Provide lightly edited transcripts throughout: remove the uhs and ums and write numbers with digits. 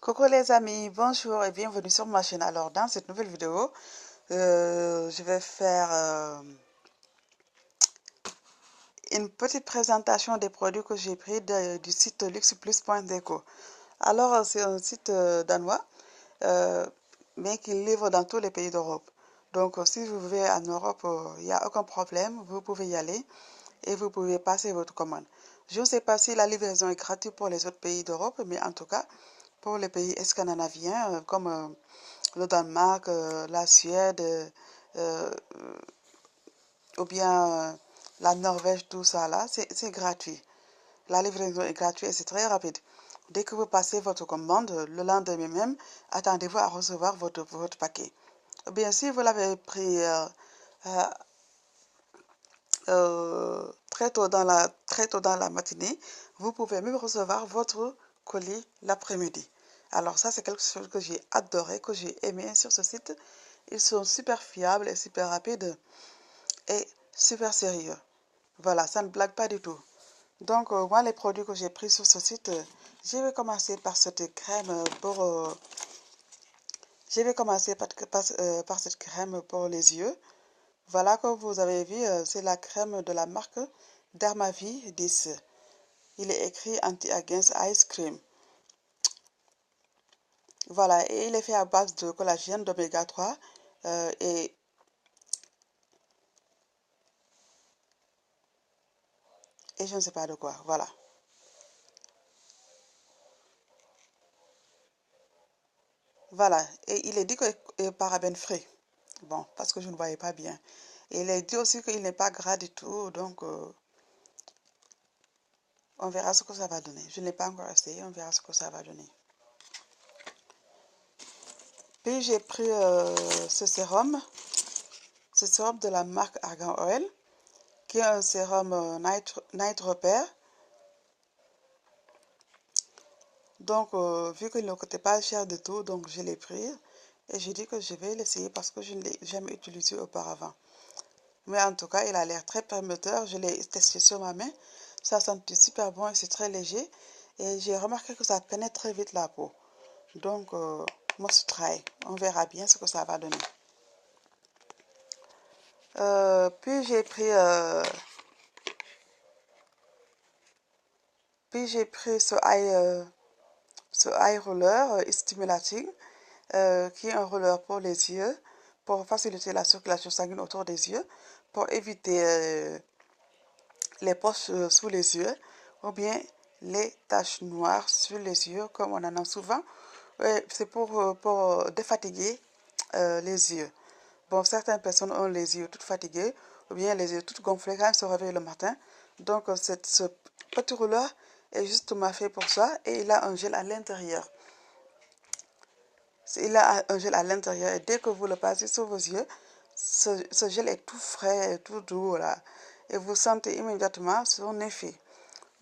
Coucou les amis, bonjour et bienvenue sur ma chaîne. Alors dans cette nouvelle vidéo, je vais faire une petite présentation des produits que j'ai pris du site luxeplus.deco. Alors c'est un site danois, mais qui livre dans tous les pays d'Europe. Donc si vous vivez en Europe, il n'y a aucun problème, vous pouvez y aller et vous pouvez passer votre commande. Je ne sais pas si la livraison est gratuite pour les autres pays d'Europe, mais en tout cas, pour les pays scandinaviens comme le Danemark, la Suède, ou bien la Norvège, tout ça là, c'est gratuit. La livraison est gratuite et c'est très rapide. Dès que vous passez votre commande, le lendemain même, attendez-vous à recevoir votre paquet. Ou bien si vous l'avez pris très tôt dans la matinée, vous pouvez même recevoir votre colis l'après-midi. Alors ça, c'est quelque chose que j'ai adoré, que j'ai aimé sur ce site. Ils sont super fiables et super rapides et super sérieux. Voilà, ça ne blague pas du tout. Donc, moi, les produits que j'ai pris sur ce site, je vais commencer par cette crème pour... je vais commencer par cette crème pour les yeux. Voilà, comme vous avez vu, c'est la crème de la marque Dermavie 10. Il est écrit Anti-Against Ice Cream. Voilà, et il est fait à base de collagène, d'oméga 3 et je ne sais pas de quoi. Voilà. Voilà, et il est dit que parabène frais. Bon, parce que je ne voyais pas bien. Et il est dit aussi qu'il n'est pas gras du tout, donc on verra ce que ça va donner. Je ne l'ai pas encore essayé, on verra ce que ça va donner. Puis j'ai pris ce sérum de la marque Argan Oil, qui est un sérum Night Repair. Donc, vu qu'il ne coûtait pas cher du tout, donc je l'ai pris. Et j'ai dit que je vais l'essayer parce que je ne l'ai jamais utilisé auparavant. Mais en tout cas, il a l'air très prometteur. Je l'ai testé sur ma main. Ça sentait super bon et c'est très léger. Et j'ai remarqué que ça pénètre très vite la peau. Donc, must try. On verra bien ce que ça va donner. Puis j'ai pris ce eye roller stimulating, qui est un roller pour les yeux, pour faciliter la circulation sanguine autour des yeux, pour éviter les poches sous les yeux, ou bien les taches noires sur les yeux, comme on en a souvent. C'est pour défatiguer les yeux. Bon, certaines personnes ont les yeux toutes fatiguées, ou bien les yeux toutes gonflés quand elles se réveillent le matin. Donc, ce petit rouleur est justement fait pour ça, et il a un gel à l'intérieur. Il a un gel à l'intérieur, et dès que vous le passez sur vos yeux, ce gel est tout frais, tout doux, là. Et vous sentez immédiatement son effet.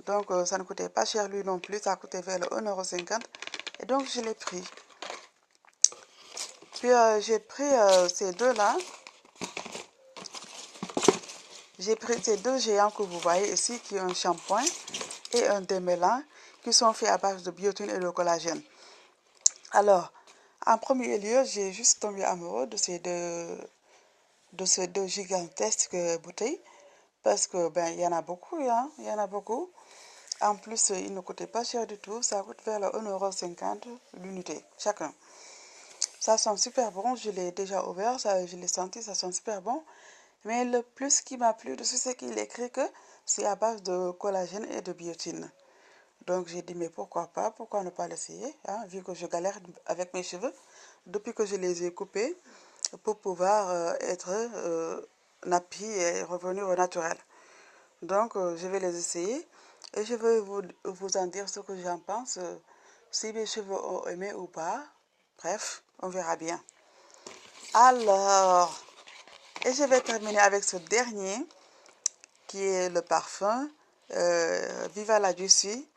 Donc, ça ne coûtait pas cher lui non plus, ça coûtait vers le 1,50 €. Et donc, je l'ai pris. Puis, j'ai pris ces deux-là. J'ai pris ces deux géants que vous voyez ici, qui est un shampoing et un démêlant, qui sont faits à base de biotine et de collagène. Alors, en premier lieu, j'ai juste tombé amoureux de ces deux gigantesques bouteilles, parce que ben il y en a beaucoup, hein, il y en a beaucoup. En plus, ils ne coûtaient pas cher du tout, ça coûte vers le 1,50 € l'unité, chacun. Ça sent super bon, je l'ai déjà ouvert, je l'ai senti, ça sent super bon. Mais le plus qui m'a plu dessus, c'est qu'il écrit que c'est à base de collagène et de biotine. Donc j'ai dit, mais pourquoi pas, pourquoi ne pas l'essayer, hein, vu que je galère avec mes cheveux depuis que je les ai coupés pour pouvoir être nappy et revenir au naturel. Donc je vais les essayer et je vais vous en dire ce que j'en pense, si mes cheveux ont aimé ou pas. Bref, on verra bien. Alors, et je vais terminer avec ce dernier, qui est le parfum Viva la Juicy,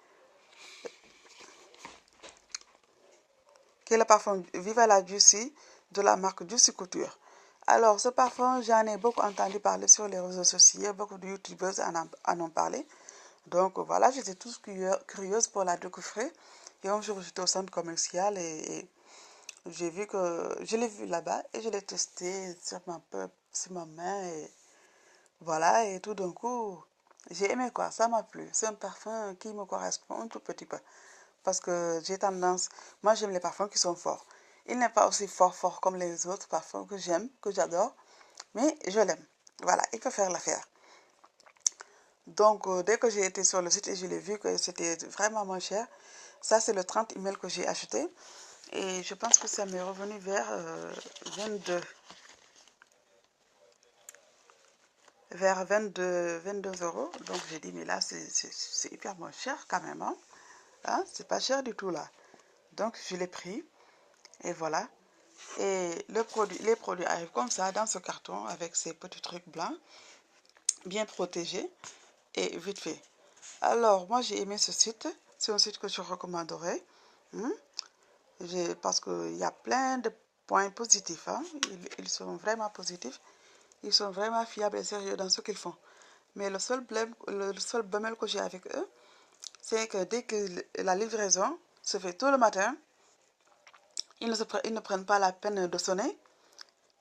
qui est le parfum Viva la Juicy de la marque Juicy Couture. Alors, ce parfum, j'en ai beaucoup entendu parler sur les réseaux sociaux, beaucoup de youtubeuses en ont parlé. Donc voilà, j'étais toute curieuse pour la découvrir. Et un jour, j'étais au centre commercial et j'ai vu que je l'ai vu là-bas et je l'ai testé sur ma main et voilà. Et tout d'un coup, j'ai aimé quoi, ça m'a plu. C'est un parfum qui me correspond un tout petit peu parce que j'ai tendance, moi j'aime les parfums qui sont forts. Il n'est pas aussi fort comme les autres parfums que j'aime, que j'adore, mais je l'aime. Voilà, il peut faire l'affaire. Donc, dès que j'ai été sur le site et je l'ai vu que c'était vraiment moins cher, ça c'est le 30 ml que j'ai acheté. Et je pense que ça m'est revenu vers 22, vers 22 euros. Donc j'ai dit, mais là c'est hyper moins cher quand même. Hein? C'est pas cher du tout là. Donc je l'ai pris et voilà. Et les produits arrivent comme ça dans ce carton avec ces petits trucs blancs, bien protégés et vite fait. Alors moi j'ai aimé ce site. C'est un site que je recommanderais. Parce qu'il y a plein de points positifs. Hein. Ils sont vraiment positifs. Ils sont vraiment fiables et sérieux dans ce qu'ils font. Mais le seul bémol que j'ai avec eux, c'est que dès que la livraison se fait tôt le matin, ils ne prennent pas la peine de sonner,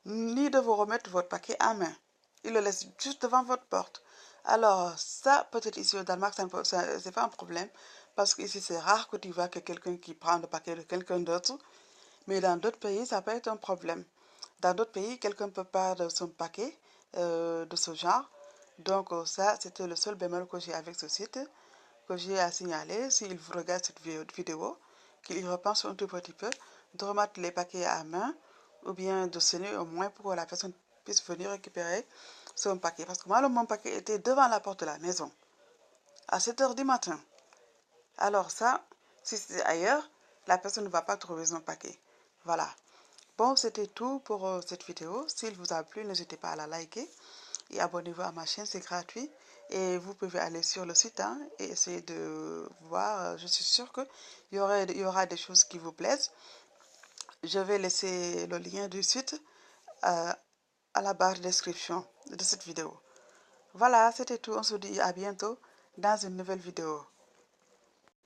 ni de vous remettre votre paquet en main. Ils le laissent juste devant votre porte. Alors, ça, peut-être ici au Danemark, c'est pas un problème, parce qu'ici, c'est rare que tu vois que quelqu'un qui prend le paquet de quelqu'un d'autre. Mais dans d'autres pays, ça peut être un problème. Dans d'autres pays, quelqu'un peut perdre son paquet de ce genre. Donc ça, c'était le seul bémol que j'ai avec ce site, que j'ai à signaler. S'il vous regarde cette vidéo, qu'il y repense un tout petit peu, de remettre les paquets à main, ou bien de sonner au moins pour que la personne puisse venir récupérer son paquet. Parce que moi, mon paquet était devant la porte de la maison, à 7 heures du matin. Alors ça, si c'est ailleurs, la personne ne va pas trouver son paquet. Voilà. Bon, c'était tout pour cette vidéo. S'il vous a plu, n'hésitez pas à la liker et abonnez-vous à ma chaîne, c'est gratuit. Et vous pouvez aller sur le site et essayer de voir. Je suis sûre qu'il y aura des choses qui vous plaisent. Je vais laisser le lien du site à la barre de description de cette vidéo. Voilà, c'était tout. On se dit à bientôt dans une nouvelle vidéo.